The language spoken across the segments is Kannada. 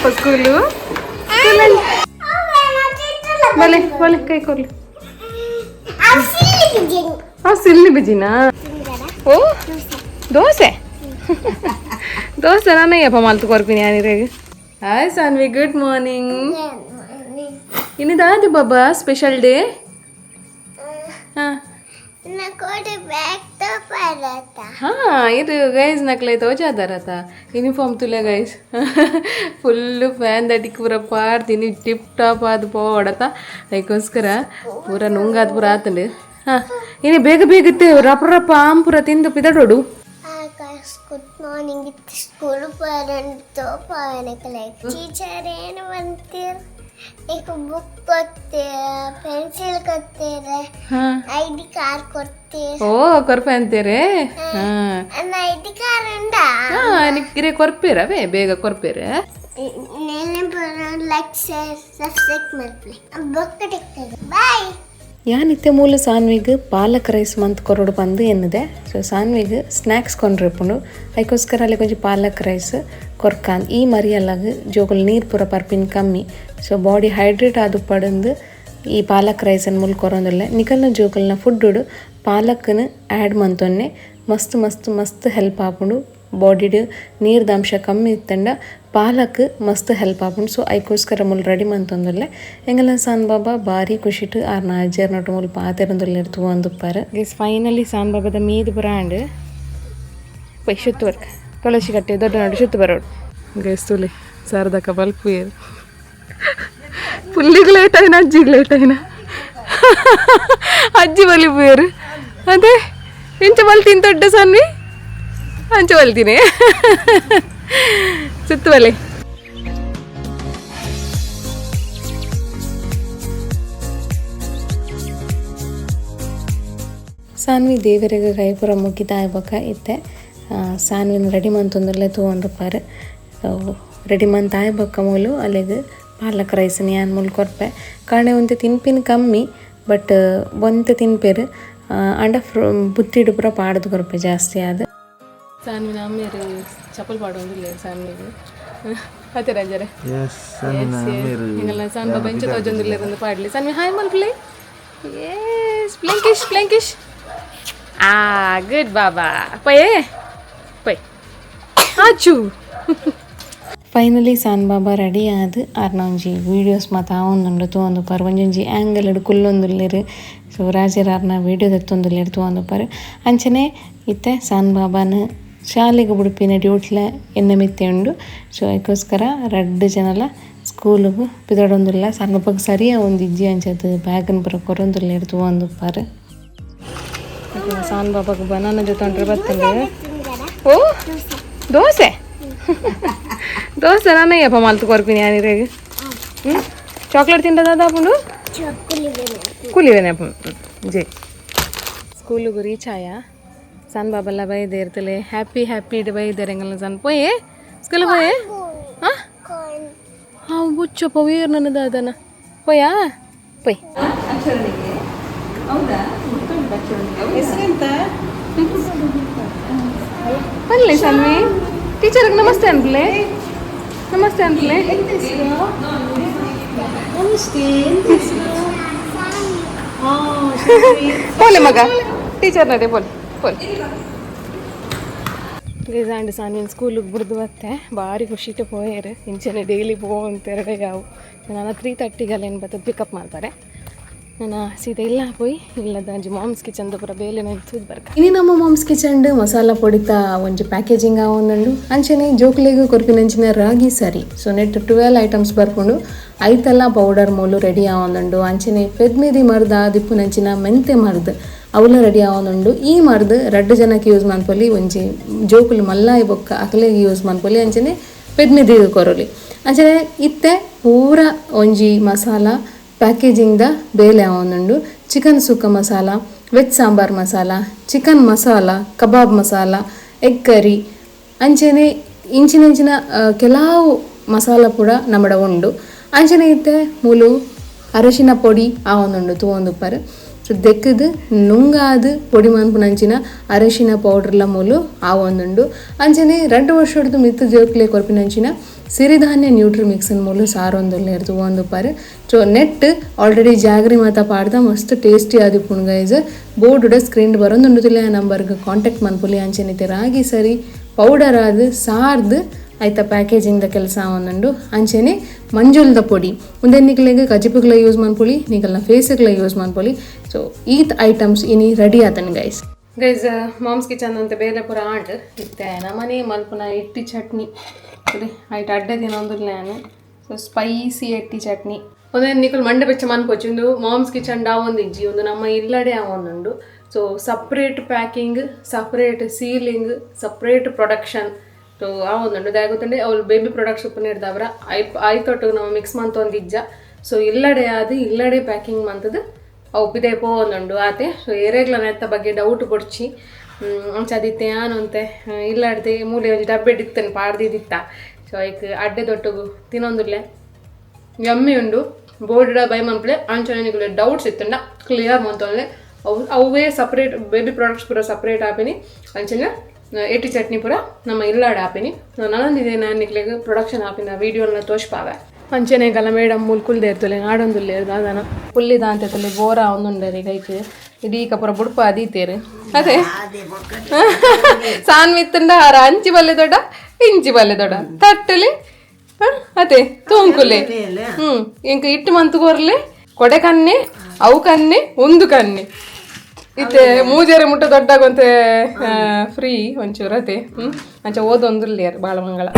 ಅಪ್ಪ ಸ್ಕೂಲು ಬಲೆ ಬಲೆ ಕೈ ಕೊರ್ಲಿ ಸಿಲ್ಲಿ ಬಿಜಿನಾ ಓ ದೋಸೆ ದೋಸೆ ನಾನಯ್ಯಪ್ಪ ಮಾಲ್ತು ಕೊರ್ಪಿನಿ ಯಾನಿರೇಗ ಹಾಯ್ ಸಾನ್ವಿ ಗುಡ್ ಮಾರ್ನಿಂಗ್ ಇನ್ನಿದಾದಿ ಬಾಬಾ ಸ್ಪೆಷಲ್ ಡೇ ಹಾಂ ಇದು ಗೈಸ್ ನಕ್ಲೆ ತೋಜಾದಾರತ ಯೂನಿಫಾರ್ಮ್ ತುಲೆ ಗೈಸ್ ಫುಲ್ಲು ಫ್ಯಾನ್ ದಟಿಗೆ ಪೂರ ಪಾಡ್ತೀನಿ ಟಿಪ್ ಟಾಪ್ ಆದ ಪೋಡತ ಅದಕ್ಕೋಸ್ಕರ ಪೂರ ನುಂಗಾದ ಪೂರ ಆತಂಡು ಹಾಂ ಇನ್ನು ಬೇಗ ಬೇಗತ್ತೆ ರಪ್ಪ ರಪ್ಪ ಆಮ್ ಪೂರ ತಿಂದು ಪಿದಡೋಡು ಗುಡ್ ಮಾರ್ನಿಂಗ್ ಸ್ಕೂಲ್ ಪರಂತು ಪಾವನಕಲೆ ಟೀಚರ್ ಏನು ಬಂತೀರ एक बुक ಕೊಡ್ತೀರ ಪೆನ್ಸಿಲ್ ಕೊಡ್ತೀರ ಐಡಿ ಕಾರ್ಡ್ ಕೊಡ್ತೀರ ಓ ಕೊರ್ಪೆ ಅಂತೀರೆ ನನ್ನ ಐಡಿ ಕಾರ್ಡ್ ಉಂಟಾ ನಿಕ್ಕಿರೆ ಕೊರ್ಪೇರವೇ ಬೇಗ ಕೊರ್ಪೇರೆ ನೇನೆ ಬರೋ ಲೈಕ್ ಶೇರ್ ಸಬ್ಸ್ಕ್ರೈಬ್ ಮಾಡ್ಲಿ ಬುಕ್ ಟೆಕ್ತಾರೆ ಬಾಯ್ ಯಾನಿತ್ತೆ ಮೂಲ ಸಾನ್ವಿಗೆ ಪಾಲಕ್ ರೈಸ್ ಮಂತ್ ಕೊರಡು ಬಂದು ಎನ್ನದೆ ಸೊ ಸಾನ್ವಿಗೆ ಸ್ನ್ಯಾಕ್ಸ್ ಕೊಂಡ್ರಿಪುಂಡು ಅದಕ್ಕೋಸ್ಕರ ಅಲ್ಲಿ ಕೊಂಚ ಪಾಲಕ್ ರೈಸ್ ಕೊರ್ಕಾನ್ ಈ ಮರಿಯಲ್ಲಾಗ ಜೋಗಲ್ ನೀರು ಪೂರ ಪರ್ಪಿನ ಕಮ್ಮಿ ಸೊ ಬಾಡಿ ಹೈಡ್ರೇಟ್ ಆದು ಪಡಂದು ಈ ಪಾಲಕ್ ರೈಸನ್ನು ಮುಲ್ ಕೊರೊಂದಿಲ್ಲ ನಿಕಲ್ನ ಜೋಗಲ್ನ ಫುಡ್ಡು ಪಾಲಕ್ನ ಆ್ಯಡ್ ಮಂತೊನ್ನೆ ಮಸ್ತ್ ಮಸ್ತ್ ಮಸ್ತ್ ಹೆಲ್ಪ್ ಆಪುಂಡು ಬಾಡಿಡು ನೀರ್ದ ಅಂಶ ಕಮ್ಮಿ ಇತ್ತಂಡ ಪಾಲಕ್ ಮಸ್ತ್ ಹೆಲ್ಪ್ ಆಪುಂಡು ಸೊ ಅದಕ್ಕೋಸ್ಕರ ಮುಲ್ ರೆಡಿ ಮಂತೊಂದುಲ್ಲೆ ಎಂಗೆಲ್ಲ ಸಾನ್ ಬಾಬಾ ಭಾರಿ ಖುಷಿಟ್ಟು ಆರ್ನ ಅಜ್ಜರ್ ನೋಟು ಮುಲ್ ಪಾತೆರೊಂದುಲ್ಲೆರ್ ತೂವಂದುಪ್ಪಾರ ಗೈಸ್ ಫೈನಲಿ ಸಾನ್ ಬಾಬಾದ ಮೀದು ಬ್ರ್ಯಾಂಡ್ ಪೈ ಶುತ್ತು ವರ್ಕ್ ತುಳಸಿ ಕಟ್ಟೆ ದೊಡ್ಡ ನೋಡಿ ಶುತ್ತು ಬರೋಡು ಗೈಸ್ ತುಳಿ ಸರ್ದಕ್ಕ ಬಲ್ಪು ಏರು ಪುಲ್ಲಿಗೆ ಲೇಟ್ ಆಯ್ನ ಅಜ್ಜಿಗೆ ಲೇಟ್ ಆಯ್ನ ಅಜ್ಜಿ ಬಲಿಪು ಏರು ಅದೇ ಇಂಚ ಬಲ್ತೀನಿ ದೊಡ್ಡ ಸನ್ನಿ ಅಂಚೆ ಬಲ್ತೀನಿ ಸುತ್ತು ಬಲೆ ಸಾನ್ವಿ ದೇವರಿಗೆ ಕೈಪುರ ಮುಗಿದ ಬೊಕ್ಕ ಇತ್ತೆ ಸಾನ್ವಿನ ರೆಡಿ ಮಂತೊಂದುಲ್ಲೆ ತೂವೊಂದುಪ್ಪಾರು ರೆಡಿ ಮಂತ್ ಆಯ್ ಬೊಕ್ಕ ಮೂಲು ಅಲ್ಲಿಗೆ ಪಾಲಕ್ ರೈಸ್ನ ಯಾನ್ ಮೂಲು ಕೊರ್ಪೆ ಕಾರಣ ಒಂತೆ ತಿನ್ಪಿನ ಕಮ್ಮಿ ಬಟ್ ಒಂತೆ ತಿನ್ಪೇರು ಅಂಡ ಬುತ್ತಿಡು ಪೂರ ಪಾಡ್ದು ಕೊರ್ಪೆ ಜಾಸ್ತಿ ಆದ ಸಾನ್ವಿನ ಅಮ್ಮೇರು ಚಪ್ಪಲ್ ಪಾಡೋದಿಲ್ಲ ಸಾನ್ವಿಗೆ ಅತ್ತೆ ರಾಜರೇ ಹಿಂಗೆಲ್ಲ ಸಾನ್ ಬಾಬಾ ಇಂಚ ತೋಜೊಂದಿಲ್ಲ ಒಂದು ಪಾಡ್ಲಿ ಸಾನ್ವಿ ಹಾಯ್ ಮಲ್ಪ್ಲೆ ಎಸ್ ಪ್ಲೆಂಕಿಶ್ ಪ್ಲೆಂಕಿಶ್ ಗುಡ್ ಬಾಬಾ ಪಯೇ ಪೈ ಆಚು ಫೈನಲಿ ಸಾನ್ ಬಾಬಾ ರೆಡಿ ಆದ ಆರ್ನೊಂಜಿ ವೀಡಿಯೋಸ್ ಮಾತು ಆವೊಂದುಂಡು ತೂವೊಂದುಪ್ಪಾರು ಒಂಜೊಂಜಿ ಆ್ಯಂಗಲ್ ಇಡು ಕುಲ್ಲೊಂದುಲ್ಲೆರ್ ಸೊ ರಾಜರ ಆರ್ನ ವೀಡಿಯೋ ದತ್ತೊಂದುಲ್ಲೆರ್ ತೂವೊಂದುಪ್ಪಾರು ಅಂಚನೆ ಇತ್ತೆ ಸಾನ್ ಬಾಬಾನ ಶಾಲೆಗೆ ಬುಡುಪಿನ ಡ್ಯೂಟ್ಲ ಎನ್ನ ಮಿತ್ತೆ ಉಂಡು ಸೊ ಅದಕ್ಕೋಸ್ಕರ ರಡ್ಡು ಜನಲ ಸ್ಕೂಲಿಗೆ ಪಿದೊಡೊಂದುಲ್ಲ ಸಾನ್ ಬಾಬಾಗೆ ಸರಿಯ ಒಂದು ಇಜ್ಜಿ ಅಂಚದು ಬ್ಯಾಗನ್ ಪೂರ ಕೊರೊಂದುಲ್ಲೆರ್ ತೂವೊಂದುಪ್ಪಾರು ಸಾನ್ ಬಾಬಾಗೆ ಬನಾನ ಜೊತೆ ಬರ್ತಂಡೆ ಓ ದೋಸೆ ದೋಸೆ ನಾನಯ್ಯಪ್ಪ ಮಾಲ್ತು ಕೊರ್ಪಿನಿ ಯಾನಿರೇಗ ಚಾಕ್ಲೇಟ್ ತಿಂಡದ ಪುಂಡು ಕೂಲಿವೇನೆ ಅಪ್ಪ ಜೈ ಸ್ಕೂಲಿಗೆ ರೀಚ್ ಆಯ ಸಾನ್ ಬಾಬೆಲ್ಲ ಬೈದೆ ಇರ್ತಲೆ ಹ್ಯಾಪಿ ಹ್ಯಾಪಿ ಇಡು ಬೈದಾರೆ ಹೆಂಗಲ್ಲ ಸಾನ್ ಪೋಯೆ ಸ್ಕೂಲ್ ಪೋಯೆ ಹಾಂ ಬುಚ್ಚಪ್ಪ ವೀರ್ ನನ್ನದ ಅದನ್ನ ಪೋಯಾ ಪೊಯ್ ಬರಲಿ ಸಾನ್ವಿ ಟೀಚರ್ಗೆ ನಮಸ್ತೆ ಅನ್ಪ್ಲೆ ನಮಸ್ತೆ ಅನ್ಪ್ಲೆ ಬೋಲೆ ಮಗ ಟೀಚರ್ ನಡೆ ಬೋಲ್ ಬೋಲ್ ರಿಸೈಂಡ್ ಸಾನ್ವಿನ ಸ್ಕೂಲಿಗೆ ಬಿಡ್ದು ಬತ್ತೆ ಭಾರಿ ಖುಷಿಟ್ಟು ಪೋಯರು ಇಂಚನೆ ಡೈಲಿ ಪೋವಂತೆರಡೆ ಯಾವು ನಾನು 3:30 ಏನು ಬರ್ತದೆ ಪಿಕಪ್ ಮಾಡ್ತಾರೆ ನಾನು ಸೀದಾ ಇಲ್ಲ ಪೋಯಿ ಇಲ್ಲದ ಒಂಜಿ ಮಾಮ್ಸ್ ಕಿಚನ್ ಪೂರ ಬೇಲೆ ನೆನ್ಸೋದು ಬರ್ಕ ಇನ್ನು ನಮ್ಮ ಮಾಮ್ಸ್ ಕಿಚನ್ ಮಸಾಲ ಪೊಡಿತ ಒಂಜಿ ಪ್ಯಾಕೇಜಿಂಗ್ ಆವೊಂದುಂಡು ಅಂಚನೆ ಜೋಕ್ಲೆಗ್ ಕೊರ್ಪಿನಂಚಿನ ರಾಗಿ ಸರಿ ಸೊ ನೆಟ್ 12 ಐಟಮ್ಸ್ ಬರ್ಕೊಂಡು ಐತೆಲ್ಲ ಪೌಡರ್ ಮೂಲು ರೆಡಿ ಆವೊಂದುಂಡು ಅಂಚನೆ ಪೆದ್ಮೇದಿ ಮರ್ದ ದಿಪ್ಪುನಂಚಿನ ಮೆಂತೆ ಮರ್ದು ಅವಲ ರೆಡಿ ಆವೊಂದುಂಡು ಈ ಮರ್ದು ರಡ್ಡು ಜನಕ್ಕೆ ಯೂಸ್ ಮಾಡ್ಪೊಲಿ ಒಂಜಿ ಜೋಕುಲು ಮಲ್ಲಾಯಿ ಬೊಕ್ಕ ಅಕಲೆಗೆ ಯೂಸ್ ಮಾಡ್ಪೊಲಿ ಅಂಚನೆ ಪೆದ್ಮೇದಿ ಕೊರೊಲಿ ಅಂಚನೆ ಇತ್ತೆ ಪೂರ ಒಂಜಿ ಮಸಾಲ ಪ್ಯಾಕೇಜಿಂಗ್ದ ಬೇಲೆ ಆವೊಂದುಂಡು ಚಿಕನ್ ಸುಕ್ಕ ಮಸಾಲ ವೆಜ್ ಸಾಂಬಾರ್ ಮಸಾಲ ಚಿಕನ್ ಮಸಾಲ ಕಬಾಬ್ ಮಸಾಲ ಎಗ್ ಕರಿ ಅಂಚನೆ ಇಂಚಿನ ಕೆಲವು ಮಸಾಲ ಪೂರ ನಮ್ಮಡ ಉಂಡು ಅಂಚನೆ ಇತ್ತೆ ಮೂಲು ಅರಶಿನ ಪೊಡಿ ಆವೊಂದುಂಡು ತೂವೊಂದುಪ್ಪರು ಸೊ ದೆಕ್ಕದು ನುಂಗಾದು ಪೊಡಿ ಮನ್ಪುನಂಚಿನ ಅರಶಿನ ಪೌಡ್ರ್ಲ ಮೂಲು ಆ ಒಂದುಂಡು ಅಂಚನೆ 2 ವರ್ಷ ಹಿಡಿದು ಮಿತ್ತು ಜೋಕ್ಲೆ ಕೊರ್ಪಿನಂಚಿನ ಸಿರಿಧಾನ್ಯ ನ್ಯೂಟ್ರಿ ಮಿಕ್ಸನ್ ಮೂಲು ಸಾರೊಂದುಲ್ಲೇರ್ದು ಒಂದು ಪಾರು ಸೊ ನೆಟ್ ಆಲ್ರೆಡಿ ಜಾಗ್ರಿ ಮಾತ ಪಾಡ್ದ ಮಸ್ತ್ ಟೇಸ್ಟಿ ಆದಿಪ್ಪುಣ್ ಗೈಸ್ ಬೋರ್ಡ್ ಸ್ಕ್ರೀನ್ ಬರೋಂದುಂಡುತ್ತಿಲ್ಲ ಆ ನಂಬರ್ಗೆ ಕಾಂಟ್ಯಾಕ್ಟ್ ಮನ್ಪುಲಿ ಅಂಚನಿತೆ ರಾಗಿ ಸರಿ ಪೌಡರ್ ಆದು ಸಾರ್ದು ಆಯ್ತ ಪ್ಯಾಕೇಜಿಂಗ್ದ ಕೆಲಸ ಒಂದುಂಡು ಅಂಚೆನೆ ಮಂಜುಲ್ದ ಪೊಡಿ ಮುಂದೆ ನಿಕ್ಲೆಗೆ ಕಜಿಪುಗ್ಲ ಯೂಸ್ ಮನ್ಪೊಲಿ ನಿಕಲ್ನ ಫೇಸ್ಗ್ಲ ಯೂಸ್ ಮನ್ಪೊಲಿ ಸೊ ಈತ್ ಐಟಮ್ಸ್ ಇನಿ ರೆಡಿ ಆತನ್ ಗೈಸ್ ಮಾಮ್ಸ್ ಕಿಚನ್ ಅಂತ ಬೇಲೆ ಪೂರ ಆಂಡ್ ಇತ್ತೆ ನಮ್ಮನೆ ಮಲ್ಪುನ ಎಟ್ಟಿ ಚಟ್ನಿ ಆಯ್ತು ಅಡ್ಡೆ ತಿನ್ನೊಂದುಲ್ಲ ನಾನು ಸೊ ಸ್ಪೈಸಿ ಎಟ್ಟಿ ಚಟ್ನಿ ಒಂದೇ ನಿಕಲ್ ಮಂಡೆ ಬೆಚ್ಚ ಮನ್ಪೊಚ್ಚಿ ಒಂದು ಮಾಮ್ಸ್ ಕಿಚನ್ ಡಾ ಒಂದು ಇಜ್ಜಿ ಒಂದು ನಮ್ಮ ಇಲ್ಲಡೆ ಆ ಒಂದುಂಡು so separate packing separate sealing separate production so ಆ ಒಂದುಂಡು ದಾಗುತ್ತಂಡೆ ಅವ್ರು ಬೇಬಿ ಪ್ರಾಡಕ್ಟ್ಸ್ ಉಪ್ಪು ನೀಡ್ದವ್ರ ಆಯ್ತೊಟ್ಟು ನಾವು ಮಿಕ್ಸ್ ಮಂತ್ ಒಂದು ಇಜ್ಜ ಸೊ ಇಲ್ಲಡೆ ಅದು ಇಲ್ಲಡೆ ಪ್ಯಾಕಿಂಗ್ ಮಂತದ್ದು ಅವು ಉಪ್ಪಿದೆ ಪೋ ಒಂದುಂಡು ಆತೆ ಸೊ ಏರೆಗ್ಲ ನೆತ್ತ ಬಗ್ಗೆ ಡೌಟ್ ಕೊಡ್ಚಿ ಅಂಚದಿತ್ತೆ ಏನು ಅಂತೆ ಇಲ್ಲಾಡ್ದೆ ಮೂಲೆ ಒಂದು ಡಬ್ಬೆ ಇತ್ತೇನೆ ಪಾಡ್ದಿದ್ದಿತ್ತ ಸೊ ಐಕ್ ಅಡ್ಡೆ ದೊಟ್ಟಗು ತಿನ್ನೊಂದುಲ್ಲೆ ಯಮ್ಮಿ ಉಂಡು ಬೋರ್ಡ್ ಬೈ ಮನ್ಪಲೆ ಅಂಚನೆ ಡೌಟ್ಸ್ ಇತ್ತಂಡ ಕ್ಲಿಯರ್ ಮಂತೊಂದೆ ಅವೇ ಸಪ್ರೇಟ್ ಬೇಬಿ ಪ್ರಾಡಕ್ಟ್ಸ್ ಪೂರ ಸಪ್ರೇಟ್ ಆಪಿನಿ ಅಂಚನೆ ಎಟ್ಟಿ ಚಟ್ನಿ ಪೂರ ನಮ್ಮ ಇಲ್ಲಾಡ ಆಪಿನಿ ನನಂದಿದೆ ನಾನು ನಿಕ್ಲೆಗೆ ಪ್ರೊಡಕ್ಷನ್ ಆಪಿನ ವೀಡಿಯೋನ ತೋಷ್ಪಾವೆ ಅಂಚನೆಗಲ್ಲ ಮೇಡಮ್ ಮುಲ್ಕುಲ್ದೆ ಇರ್ತಲೆ ನಾಡೊಂದುಲ್ಲೆ ಇರ್ದು ಅದನ್ನ ಪುಲ್ಲಿದ ಅಂತೇಳಿ ಬೋರ ಒಂದುಂಡರಿ ಕೈക്ക് ಇಡೀ ಕಪುರ ಬುಡ್ಪ ಅದೀತೇರು ಅದೇ ಸಾನ್ವಿತ್ತಂಡ ಆರ ಅಂಚಿ ಬಲ್ಲೆ ದೊಡ್ಡ ಇಂಚಿ ಬಲ್ಲೆ ದೊಡ್ಡ ತಟ್ಟಲಿ ಅದೇ ತೂಂಕುಲೆ ಇಂಕ ಇಟ್ಟು ಮಂತು ಕೋರ್ಲೆ ಕೊಡೆ ಕನ್ನೆ ಅವು ಕನ್ನೆ ಒಂದು ಕನ್ನೆ ಇತ್ತೆ ಮೂಜೇರಿ ಮುಟ್ಟ ದೊಡ್ಡಾಗಂತೆ ಫ್ರೀ ಒಂಚೂರು ಅದೇ ಅಂಚ ಓದೊಂದುಲ್ಲೆ ಬಾಳ ಮಂಗಳ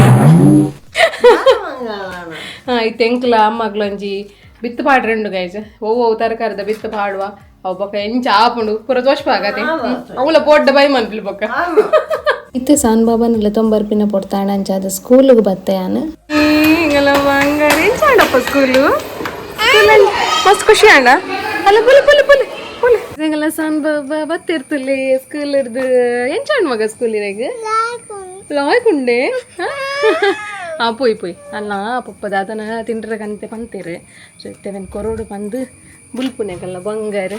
ಇತ್ತೆ ಎಂಕ್ಲ ಅಮ್ಮಗ್ಲೊಂಜಿ ಬಿತ್ತು ಪಾಡ್ರೆಂಡು ಗೈಜ್ ಓವು ತರಕಾರಿದ ಬಿತ್ತು ಪಾಡುವ ಅವು ಬೊಕ್ಕ ಎಂಚ ಆಪುಂಡು ಪೂರ ತೋಷ್ಪಾಗತೆ ಅವಳ ಪೋಡ್ಡ ಬೈ ಮನ್ಪಿಲ್ ಬೊಕ್ಕ ಇತ್ತೆ ಸಾನ್ ಬಾಬಾನೆಲ್ಲ ತೊಂಬರ್ಪಿನ ಪೊಡ್ತಾಣ ಅಂಚಾದ ಸ್ಕೂಲಿಗೆ ಬತ್ತೆಯಾನು ಹಿಂಗೆಲ್ಲ ಬಂಗಾರ ಎಂಚಾಂಡಪ್ಪ ಸ್ಕೂಲು ಮಸ್ತ್ ಖುಷಿ ಅಂಡ ಅಲ್ಲ ಪುಲ್ ಪುಲ್ ಪುಲ್ ಪುಲ್ ಹಿಂಗೆಲ್ಲ ಸಾನ್ ಬಾಬಾ ಬತ್ತಿರ್ತಲ್ಲಿ ಸ್ಕೂಲ್ ಹಿಡ್ದು ಎಂಚಾಂಡ್ ಮಗ ಸ್ಕೂಲಿನಾಗ ಲಾಯ್ಕುಂಡೆ ಪೋಯ್ ಅಲ್ಲ ಪಪ್ಪದ ಅದನ್ನ ತಿಂಡ್ರಗಂತೆ ಪಂತೀರಿ ಸೊ ಇತ್ತೇವೆನ್ ಕೊರೋಡು ಬಂದು ಬುಲ್ಪುನೆಗಲ್ಲ ಬಂಗಾರ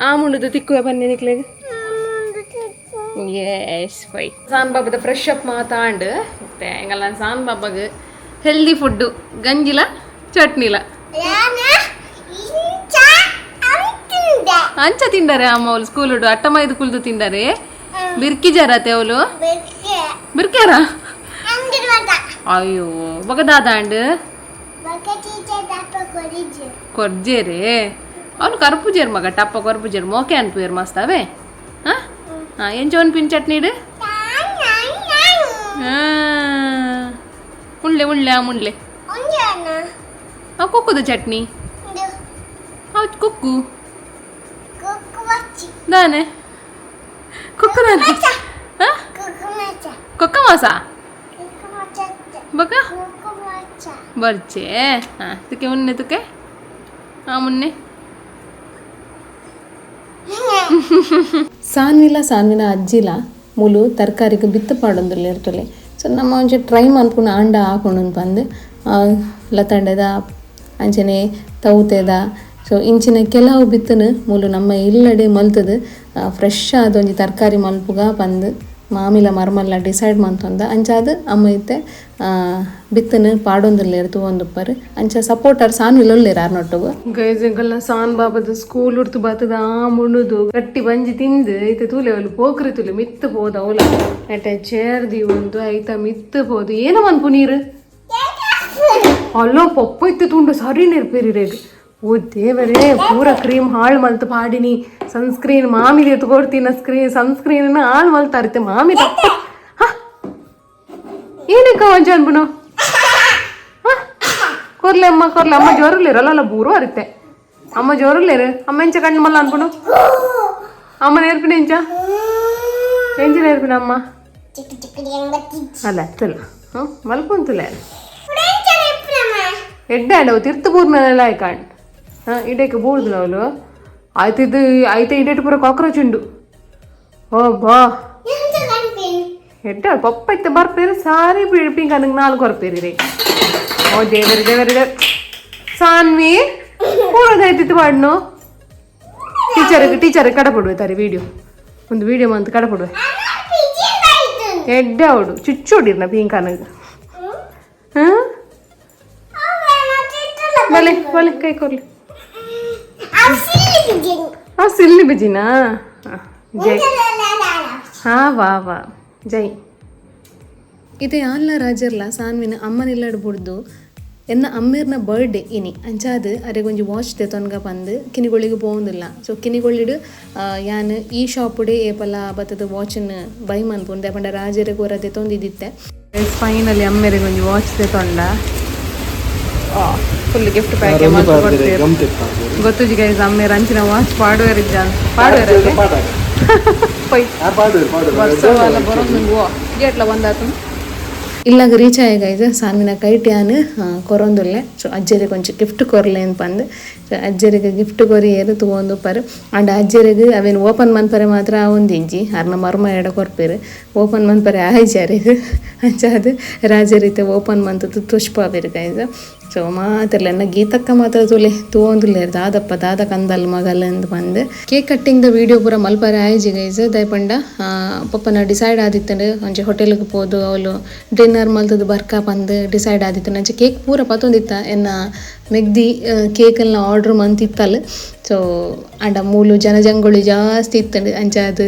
ಆ ಮುಂಡದು ತಿಕ್ಕುವ ಬನ್ನಿ ನಿಕ್ಲೆಗೆ ಎಸ್ ಫೈ ಸಾನ್ ಬಾಬದ ಫ್ರೆಶ್ ಅಪ್ ಮಾತಾಂಡು ಮತ್ತೆ ಹಿಂಗಲ್ಲ ಸಾನ್ ಬಾಬಾಗ ಹೆಲ್ದಿ ಫುಡ್ಡು ಗಂಜಿಲ ಚಟ್ನಿಲ ಅಂಚ ತಿಂಡಾರೆ ಅಮ್ಮ ಅವಳು ಸ್ಕೂಲ್ ಹುಡು ಅಟ್ಟಮ್ಮ ಇದು ಕುಲ್ದು ತಿಂಡಾರೆ ಬಿರ್ಕಿ ಜರತೆ ಅವಳು ಬಿರ್ಕ್ಯಾರ ಅಯ್ಯೋ ಬಗದಾದ ಅಂಡ್ ಕೊರ್ಜೇರೆ ಅವ್ನು ಕರ್ಪುಜೇರ್ ಮಗ ಟಪ್ಪ ಕರ್ಪುಜೇರ್ ಮೋಕೆ ಅನ್ಪುಯರ್ ಮಸ್ತಾವೆ ಹಾಂ ಎಂಚೋನ್ ಪಿನ್ ಚಟ್ನಿ ಇಡು ಉಳ್ಳೆ ಉಳ್ಳೆ ಆ ಮುಂಡ್ಲೆ ಕುಕ್ಕುದು ಚಟ್ನಿ ಹೌದು ಕುಕ್ಕು ದಾನೆ ಕುಕ್ಕು ದಾನೆ ಕೊಕ್ಕ ಮಾಸ ಬಕ ಬರ್ಚೆ ಹಾಂ ತುಕ್ಕೆ ಮುನ್ನೆ ತುಕ್ಕೆ ಹಾಂ ಮುನ್ನೆ ಸಾನ್ವಿನ ಅಜ್ಜಿಲ ಮುಲು ತರಕಾರಿಗೆ ಬಿತ್ತು ಪಾಡೊಂದುಲ್ಲೆ ಇರ್ತಲೆ ಸೊ ನಮ್ಮ ಒಂಚೂರು ಟ್ರೈ ಮನ್ಪುನ ಅಂಡ ಹಾಕೊಂಡು ಬಂದು ಲತಂಡದ ಅಂಚನೆ ತೌತೆದ ಸೊ ಇಂಚಿನ ಕೆಲವು ಬಿತ್ತನು ಮೂಲು ನಮ್ಮ ಇಲ್ಲಡೆ ಮಲ್ತದು ಫ್ರೆಶ್ ಆದ ಒಂಜಿ ತರಕಾರಿ ಮಲ್ಪುಗ ಬಂದು ಮಾಮಿಲ ಮರ್ಮಲ್ಲ ಡಿಸೈಡ್ ಮಂತೊಂದ ಅಂಚಾದ ಅಮ್ಮ ಇತ್ತೆ ಬಿತ್ತನು ಪಾಡೊಂದುಲ್ಲೆ ಇರ್ತು ಒಂದುಪ್ಪರು ಅಂಚ ಸಪೋರ್ಟರ್ ಸಾನ್ವಿಲೊಲ್ಲೇರು ಆರ್ನೊಟ್ಟುಗು ಗೈಜಂಗಲ್ಲ ಸಾನ್ ಬಾಬದ ಸ್ಕೂಲ್ ಉಡ್ತು ಬತ್ತದ ಆ ಮುಣುದು ಗಟ್ಟಿ ಬಂಜಿ ತಿಂದು ಐತೆ ತೂಲೆ ಅವಳು ಪೋಕ್ರಿ ತುಲೆ ಮಿತ್ತು ಹೋದ ಅವಳ ಎಟ್ಟೆ ಚೇರ್ದಿ ಒಂದು ಐತ ಮಿತ್ತು ಹೋದು ಏನೋ ಅನ್ಪು ನೀರು ಅಲ್ಲೋ ಪಪ್ಪ ಇತ್ತು ತುಂಡು ಸರಿ ನೆರ್ಪೇರಿ ರೇಗ್ ಓ ದೇವರೇ ಪೂರ ಕ್ರೀಮ್ ಹಾಳು ಮಲ್ತು ಪಾಡಿನಿ ಸನ್ಸ್ಕ್ರೀನ್ ಮಾಮಿಗೆ ಎತ್ಕೊಡ್ತೀನಿ ಸನ್ಸ್ಕ್ರೀನ್ ಹಾಳು ಮಲ್ತಾರಿತ್ತೆ ಮಾಮಿ ತಪ್ಪ ಏನಕ್ಕ ಮಂಜ ಅನ್ಬುನು ಕೊರ್ಲೆ ಅಮ್ಮ ಜೋರಲ್ಲಿರಲ್ಲ ಬೂರು ಅರಿತ್ತೆ ಅಮ್ಮ ಜೋರಲ್ಲೇರು ಅಮ್ಮ ಎಂಚ ಕಣ್ಣು ಮಲ್ಲ ಅನ್ಬುನು ಅಮ್ಮ ನೇರ್ಪಿನ ಎಂಚ ನೇರ್ಪಿನ ಅಮ್ಮ ಅಲ್ಲ ತುಲ ಮಲ್ಪುಂತುಲ ಎಡ್ಡೆ ಅಲ್ಲ ತಿರ್ತು ಬೂರ್ನೆಲ್ಲ ಆಯ್ಕಾಂಡ್ ಇಡಕ್ಕೆ ಬೂರ್ದು ಅವಳು ಆಯ್ತಿದ್ದು ಆಯ್ತಾ ಇಡೇಟ್ ಪೂರ ಕಾಕ್ರೋಚ್ ಉಂಡು ಓ ಬಾ ಎಡ್ಡ ಪಪ್ಪ ಇತ್ತು ಬರ್ಪೇರಿ ಸಾರಿ ಪಿಂಕ್ ನನಗೆ 4 ಹೊರಪೇರಿ ರೇ ಓ ದೇವರಿ ಸಾನ್ವಿ ಪೂರದಾಯ್ತಿತ್ತು ಬಾಡ್ನು ಟೀಚರ್ ಕಡಪಡುವೆ ತಾರೆ ವಿಡಿಯೋ ಒಂದು ವಿಡಿಯೋ ಮಂತ್ ಕಡಪಡುವೆ ಎಡ್ಡೆ ಅವಡು ಚುಚ್ಚೋಡಿರ್ನ ಪೀಂಕಾನಗ ಹಾಂ ಬಲೆ ಬಲೆ ಕೈ ಕೊರ್ಲಿ ಸಿಲ್ಲಿ ಬಿಜಿನಾ ಜೈ ವಾ ವಾ ಜೈ ಇದೇ ಆನ್ಲ ರಾಜರ್ಲ ಸಾನ್ವಿನ ಅಮ್ಮನಿಲ್ಲಡ್ ಬುಡ್ದು ಎನ್ನ ಅಮ್ಮೇರ್ನ ಬರ್ಡೇ ಇನಿ ಅಂಚಾದು ಅರೆಗೊಂಜಿ ವಾಚ್ ತೆತೊನ್ಗ ಬಂದು ಕಿನಿಗೊಳಿಗೆ ಪೋವಂದಿಲ್ಲ ಸೊ ಕಿನಿಗೊಳ್ಳಿಡು ಯಾನ್ ಈ ಶಾಪುಡೆ ಏಪಲ ಬತ್ತದ ವಾಚನ್ನು ಬೈ ಮನ್ಪುಂಡು ಪಂಡ ರಾಜರಿಗೆ ಹೊರ ತೆತೊಂದಿದ್ದಿತ್ತೆ ಫೈನಲಿ ಅಮ್ಮೇರಿಗೆ ಒಂಜಿ ವಾಚ್ ತೆತೊಂಡ ಫುಲ್ ಗಿಫ್ಟ್ ಪ್ಯಾಕ್ ಗೊತ್ತುಜಿ ಗೈಸ್ ಅಮ್ಮೇರ ಅಂಚಿನ ವಾಚ್ ಪಾಡುವರಿದ್ದ ಗೇಟ್ಲ ಬಂದಾತು ಇಲ್ಲಾಗ ರೀಚ್ ಆಗಿ ಗೈಸ್ ಸಾನ್ವಿನ ಕೈಟ್ಯಾನು ಕೊರೊಂದುಲ್ಲೆ ಸೊ ಅಜ್ಜರಿಗೆ ಕೊಂಚ ಗಿಫ್ಟ್ ಕೊರ್ಲೆ ಅನ್ಪಂದು ಸೊ ಅಜ್ಜರಿಗೆ ಗಿಫ್ಟ್ ಕೊರಿ ಏರು ತಗೊಂಡು ಪರ್ ಅಂಡ್ ಅಜ್ಜರಿಗೆ ಅವೇನು ಓಪನ್ ಮನ್ಪರೆ ಮಾತ್ರ ಒಂದಿಂಜಿ ಅರ್ನ ಮರ್ಮ ಎಡ ಕೊರ್ಪೇರು ಓಪನ್ ಮನ್ಪರೆ ಆಯ್ಜಾರಿಗೆ ಅಂಚಾದು ರಾಜರೀತೆ ಓಪನ್ ಮಂತದ್ದು ತುಷ್ಪ ಬೇರು ಗೈಸ್ ಸೊ ಮಾತ್ರಲ್ಲ ಎನ್ನ ಗೀತಕ್ಕ ಮಾತ್ರ ತುಲೆ ತಗೊಂದುಲ್ಲೇರು ದಾದ ಕಂದಲ್ ಮಗಲ್ ಅಂದ್ ಬಂದು ಕೇಕ್ ಕಟ್ಟಿಂಗ್ದ ವೀಡಿಯೋ ಪೂರ ಮಲ್ಪರೆ ಆಯ್ಜಿ ಗೈಸ್ ದಯಪಂಡ ಪಪ್ಪನ ಡಿಸೈಡ್ ಆದಿತ್ತಂಡು ಒಂಚೆ ಹೋಟೆಲ್ಗೆ ಹೋದು ಅವಳು ಡಿನ್ನರ್ ಮಲ್ತದ್ದು ಬರ್ಕ ಬಂದು ಡಿಸೈಡ್ ಆದಿತ್ತು ನಂಚೆ ಕೇಕ್ ಪೂರ ಪತ್ತೊಂದಿತ್ತ ಎನ್ನ ಮೆಗ್ದಿ ಕೇಕಲ್ನ ಆರ್ಡ್ರ್ ಮಂತಿತ್ತಲ್ಲ ಸೊ ಅಂಡ ಮೂಲು ಜನಜಂಗುಳಿ ಜಾಸ್ತಿ ಇತ್ತಂಡು ಅಂಚ ಅದು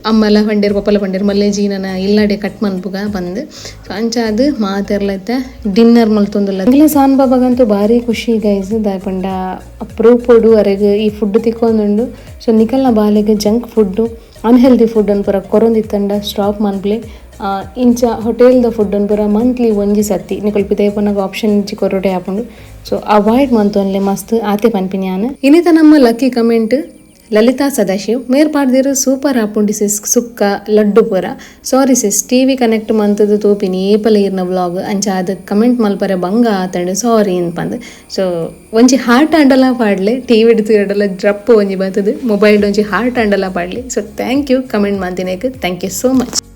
ಅಮ್ಮಲ ಪಂಡೇರು ಪಪ್ಪಲ ಪಂಡೇರು ಮಲ್ಲೆ ಜೀನನ ಇಲ್ಲಡೆ ಕಟ್ ಮನ್ಪುಗ ಬಂದು ಸೊ ಅಂಚ ಅದು ಮಾತೆರ್ಲೈತೆ ಡಿನ್ನರ್ ಮಲ್ತೊಂದುಲ್ಲ ಇಲ್ಲ ಸಾನ್ ಬಾಬಾಗಂತೂ ಭಾರಿ ಖುಷಿ ಗೈಸ್ ದಾಯಪಂಡ ಅಪ್ರೂಪಡು ಅರೆಗೆ ಈ ಫುಡ್ ತಿಕ್ಕೊಂದುಂಡು ಸೊ ನಿಕಲ್ನ ಬಾಲೆಗೆ ಜಂಕ್ ಫುಡ್ಡು ಅನ್ಹೆಲ್ದಿ ಫುಡ್ ಅನ್ನು ಪೂರ ಕೊರೊಂದಿತ್ತಂಡ ಸ್ಟಾಪ್ ಮನ್ಪ್ಲೆ ಇಂಚ ಹೋಟೆಲ್ದ ಫುಡ್ಡನ್ನು ಪೂರ ಮಂತ್ಲಿ ಒಂಜಿ ಸತಿ ನಿಕಲ್ಪಿ ದೇಪನಾಗ ಆಪ್ಷನ್ ಇಂಚಿ ಕೊರೊಡೆ ಹಾಕೊಂಡು ಸೊ ಅವಾಯ್ಡ್ ಮಂತೊನ್ಲೆ ಮಸ್ತ್ ಆತೆ ಪನ್ಪಿನಿ ನಾನು ಇನ್ನಿತ ನಮ್ಮ ಲಕ್ಕಿ ಕಮೆಂಟ್ ಲಲಿತಾ ಸದಾಶಿವ್ ಮೇರ್ಪಾಡ್ದಿರು ಸೂಪರ್ ಆಪುಂಡಿ ಸಿಸ್ ಸುಕ್ಕ ಲಡ್ಡು ಪೂರ ಸಾರಿ ಸಿಸ್ ಟಿವಿ ಕನೆಕ್ಟ್ ಮಂತದ್ದು ತೋಪಿನಿ ಏಪಲ ಇರ್ನ ವ್ಲಾಗ್ ಅಂಚ ಅದು ಕಮೆಂಟ್ ಮಲ್ಪರೆ ಭಂಗ ಆತಂಡು ಸಾರಿ ಅನ್ಪಂದು ಸೊ ಒಂಜಿ ಹಾರ್ಟ್ ಅಂಡಲ ಪಾಡ್ಲೆ ಟಿವಿ ಹಿಡಿದು ಎರಡಲ್ಲ ಡ್ರಪ್ ಒಂಜಿ ಬರ್ತದೆ ಮೊಬೈಲ್ ಒಂಜಿ ಹಾರ್ಟ್ ಅಂಡಲ ಪಾಡ್ಲಿ ಸೊ ಥ್ಯಾಂಕ್ ಯು ಕಮೆಂಟ್ ಮಾಡ್ತೀನಿ ಥ್ಯಾಂಕ್ ಯು ಸೋ ಮಚ್